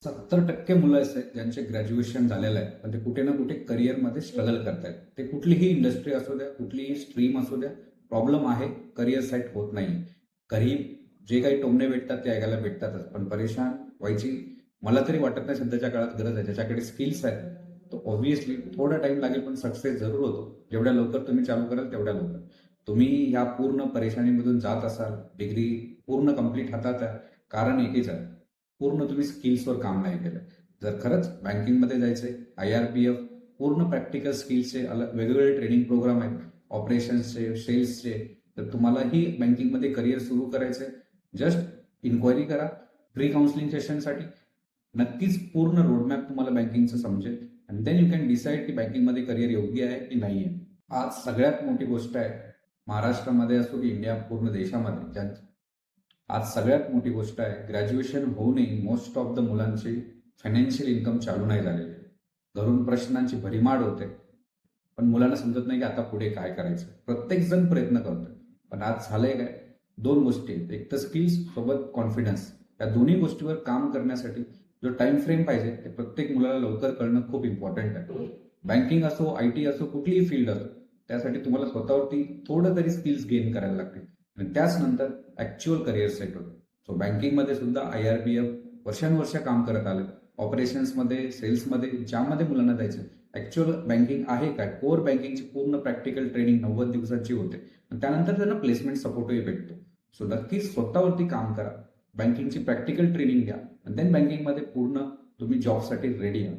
70% मुलं असे आहेत ज्यांचे ग्रॅज्युएशन झालेलं आहे पण ते कुठे ना कुठे करिअरमध्ये स्ट्रगल करतायत. ते कुठलीही इंडस्ट्री असू द्या, कुठलीही स्ट्रीम असू द्या, प्रॉब्लेम आहे, करिअर सेट होत नाही. घरी जे काही टोमणे भेटतात ते ऐकायला भेटतातच, पण परेशान व्हायची मला तरी वाटत नाही सध्याच्या काळात गरज आहे. ज्याच्याकडे स्किल्स आहेत तो ऑब्व्हियसली थोडा टाइम लागेल पण सक्सेस जरूर होतो. जेवढ्या लवकर तुम्ही चालू कराल तेवढ्या लवकर. तुम्ही या पूर्ण परेशानीमधून जात असाल, डिग्री पूर्ण कंप्लीट हातात आहे, कारण एकच आहे, पूर्ण तुम्ही स्किल्सवर काम नाही केलं. जर खरंच बँकिंगमध्ये जायचंय, IRPF पूर्ण प्रॅक्टिकल स्किल्सचे वेगवेगळे ट्रेनिंग प्रोग्राम आहेत, ऑपरेशन्सचे, सेल्सचे. तर तुम्हालाही बँकिंगमध्ये करिअर सुरू करायचंय, जस्ट इन्क्वायरी करा प्री काउन्सिलिंग सेशनसाठी. नक्कीच पूर्ण रोडमॅप तुम्हाला बँकिंगचं समजेल आणि देन यू कॅन डिसाईड की बँकिंगमध्ये करिअर योग्य आहे की नाही आहे. आज सगळ्यात मोठी गोष्ट आहे, महाराष्ट्रामध्ये असो की इंडिया पूर्ण देशामध्ये, आज सगळ्यात मोठी गोष्ट आहे, ग्रॅज्युएशन होऊनही मोस्ट ऑफ द मुलांची फायनान्शियल इन्कम चालू नाही झालेली आहे. घरून प्रश्नांची भरीमाड होते, पण मुलांना समजत नाही की आता पुढे काय करायचं. प्रत्येक जण प्रयत्न करतोय, पण आज झालंय काय, दोन गोष्टी आहेत, एक तर स्किल्स सोबत कॉन्फिडन्स. या दोन्ही गोष्टीवर काम करण्यासाठी जो टाइम फ्रेम पाहिजे ते प्रत्येक मुलाला लवकर कळणं खूप इम्पॉर्टंट आहे. बँकिंग असो, IT असो, कुठलीही फील्ड असो, त्यासाठी तुम्हाला स्वतःवरती थोडं तरी स्किल्स गेन करायला लागतील आणि त्याच नंतर ऍक्च्युअल करिअर सेट होतं. सो बँकिंगमध्ये सुद्धा IRPF वर्षानुवर्ष काम करत आले, ऑपरेशन्समध्ये, सेल्समध्ये, ज्यामध्ये मुलांना जायचं. ऍक्च्युअल बँकिंग आहे काय, कोर बँकिंगची पूर्ण प्रॅक्टिकल ट्रेनिंग 90 दिवसांची होते आणि त्यानंतर त्यांना प्लेसमेंट सपोर्टही भेटतो. सो नक्कीच स्वतःवरती काम करा, बँकिंगची प्रॅक्टिकल ट्रेनिंग घ्या आणि देन बँकिंगमध्ये पूर्ण तुम्ही जॉबसाठी रेडी आहात.